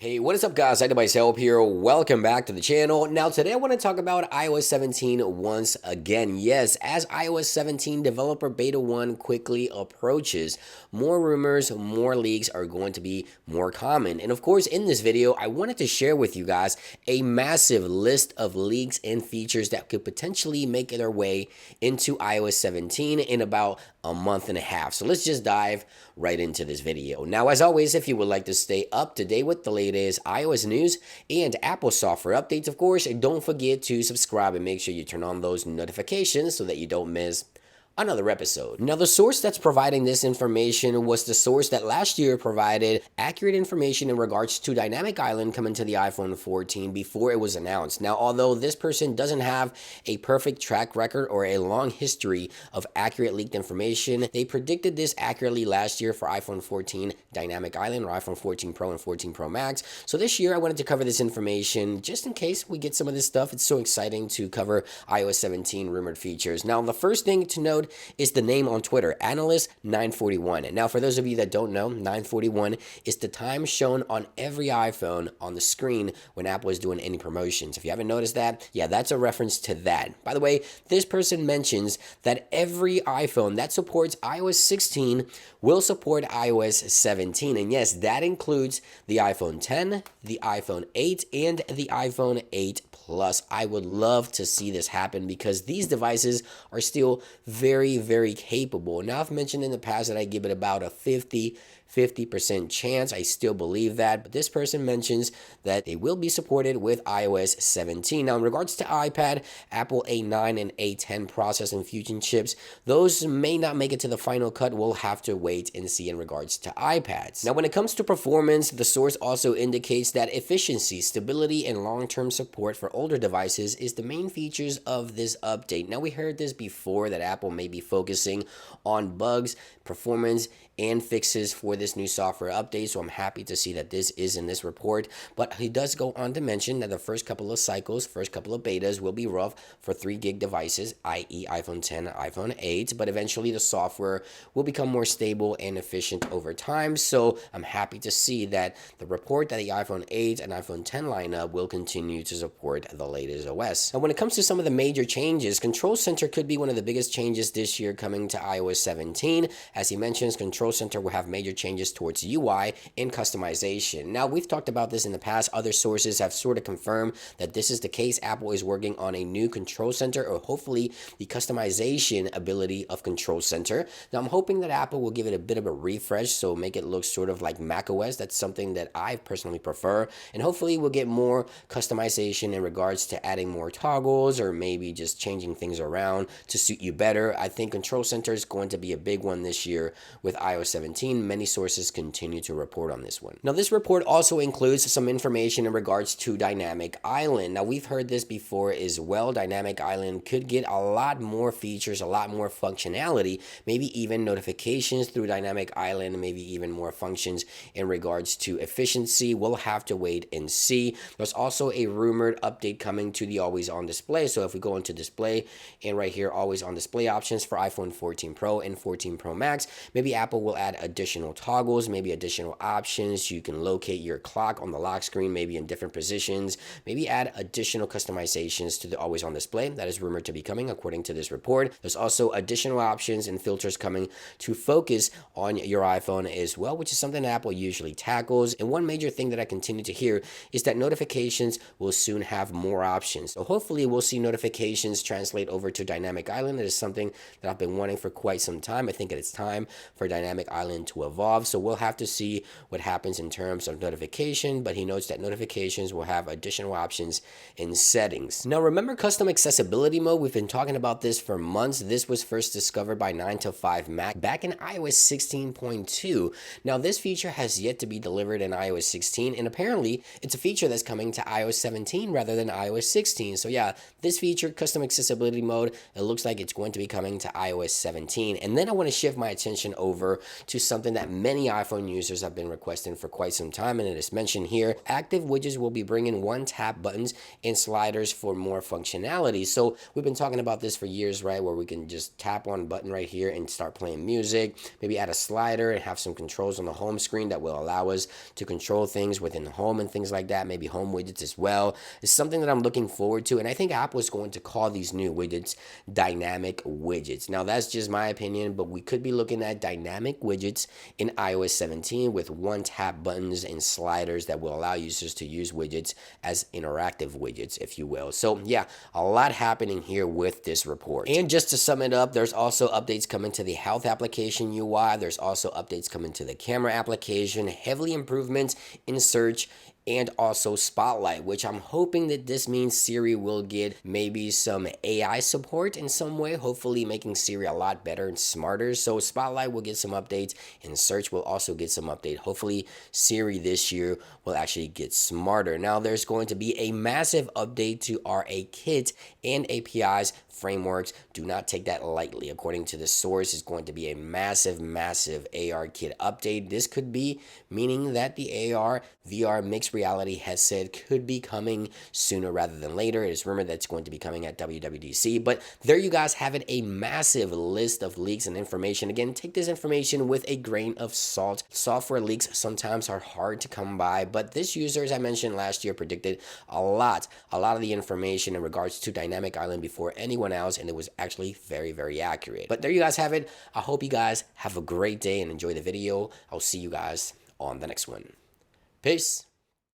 Hey, what is up guys? I myself here. Welcome back to the channel. Now today I want to talk about iOS 17 once again. Yes, as iOS 17 developer beta 1 quickly approaches, more rumors, more leaks are going to be more common. And of course, in this video, I wanted to share with you guys a massive list of leaks and features that could potentially make their way into iOS 17 in about a month and a half. So let's just dive right into this video. Now, as always, if you would like to stay up to date with the latest iOS news and Apple software updates, of course, don't forget to subscribe and make sure you turn on those notifications so that you don't miss another episode. Now, the source that's providing this information was the source that last year provided accurate information in regards to Dynamic Island coming to the iPhone 14 before it was announced. Now, although this person doesn't have a perfect track record or a long history of accurate leaked information, they predicted this accurately last year for iPhone 14 Dynamic Island or iPhone 14 Pro and 14 Pro Max. So this year I wanted to cover this information just in case we get some of this stuff. It's so exciting to cover iOS 17 rumored features. Now, the first thing to note is the name on Twitter, Analyst941. Now, for those of you that don't know, 941 is the time shown on every iPhone on the screen when Apple is doing any promotions. If you haven't noticed that, yeah, that's a reference to that. By the way, this person mentions that every iPhone that supports iOS 16 will support iOS 17. And yes, that includes the iPhone 10, the iPhone 8, and the iPhone 8 Plus. I would love to see this happen because these devices are still very capable. Now, I've mentioned in the past that I give it about a 50% chance. I still believe that, but this person mentions that they will be supported with iOS 17. Now, in regards to iPad, Apple A9 and A10 processing Fusion chips, those may not make it to the final cut. We'll have to wait and see in regards to iPads. Now, when it comes to performance, the source also indicates that efficiency, stability, and long-term support for older devices is the main features of this update. Now, we heard this before that Apple may be focusing on bugs, performance, and fixes for this new software update, so I'm happy to see that this is in this report. But he does go on to mention that the first couple of cycles, first couple of betas will be rough for 3 gig devices, i.e. iPhone 10, iPhone 8, but eventually the software will become more stable and efficient over time. So I'm happy to see that the report that the iPhone 8 and iPhone 10 lineup will continue to support the latest OS. Now, when it comes to some of the major changes, Control Center could be one of the biggest changes this year coming to iOS 17. As he mentions, Control Center will have major changes towards UI and customization. Now, we've talked about this in the past. Other sources have sort of confirmed that this is the case. Apple is working on a new Control Center, or hopefully the customization ability of Control Center. Now, I'm hoping that Apple will give it a bit of a refresh, so make it look sort of like macOS. That's something that I personally prefer. And hopefully we'll get more customization in regards to adding more toggles or maybe just changing things around to suit you better. I think Control Center is going to be a big one this year with iOS 17. Many sources continue to report on this one. Now, this report also includes some information in regards to Dynamic Island. Now, we've heard this before as well. Dynamic Island could get a lot more features, a lot more functionality, maybe even notifications through Dynamic Island, maybe even more functions in regards to efficiency. We'll have to wait and see. There's also a rumored update coming to the always on display. So if we go into display and right here, always on display options for iPhone 14 Pro and 14 Pro Max, maybe Apple will add additional toggles, maybe additional options. You can locate your clock on the lock screen, maybe in different positions, maybe add additional customizations to the always on display. That is rumored to be coming according to this report. There's also additional options and filters coming to focus on your iPhone as well, which is something that Apple usually tackles. And one major thing that I continue to hear is that notifications will soon have more options. So hopefully we'll see notifications translate over to Dynamic Island. That is something that I've been wanting for quite some time. I think it's time for Dynamic Island to evolve. So we'll have to see what happens in terms of notification, but he notes that notifications will have additional options in settings. Now, remember custom accessibility mode? We've been talking about this for months. This was first discovered by 9to5Mac back in iOS 16.2. Now, this feature has yet to be delivered in iOS 16, and apparently it's a feature that's coming to iOS 17 rather than iOS 16. So yeah, this feature, custom accessibility mode, it looks like it's going to be coming to iOS 17. And then I want to shift my attention over to something that many iPhone users have been requesting for quite some time, and it is mentioned here. Active widgets will be bringing one-tap buttons and sliders for more functionality. So we've been talking about this for years, right, where we can just tap one button right here and start playing music, maybe add a slider and have some controls on the home screen that will allow us to control things within the home and things like that, maybe home widgets as well. It's something that I'm looking forward to, and I think Apple is going to call these new widgets dynamic widgets. Now, that's just my opinion, but we could be looking at dynamic widgets in iOS 17 with one-tap buttons and sliders that will allow users to use widgets as interactive widgets, if you will. So yeah, a lot happening here with this report. And just to sum it up, there's also updates coming to the health application UI. There's also updates coming to the camera application, heavily improvements in search, and also Spotlight, which I'm hoping that this means Siri will get maybe some AI support in some way, hopefully making Siri a lot better and smarter. So Spotlight will get some updates, and Search will also get some update. Hopefully Siri this year will actually get smarter. Now there's going to be a massive update to RA-Kit and APIs frameworks. Do not take that lightly. According to the source, it's going to be a massive AR-Kit update. This could be meaning that the AR VR mixed reality headset could be coming sooner rather than later. It is rumored that it's going to be coming at WWDC, but there you guys have it, a massive list of leaks and information. Again, take this information with a grain of salt. Software leaks sometimes are hard to come by, but this user, as I mentioned last year, predicted a lot of the information in regards to Dynamic Island before anyone else, and it was actually very accurate. But there you guys have it. I hope you guys have a great day and enjoy the video. I'll see you guys on the next one. Peace.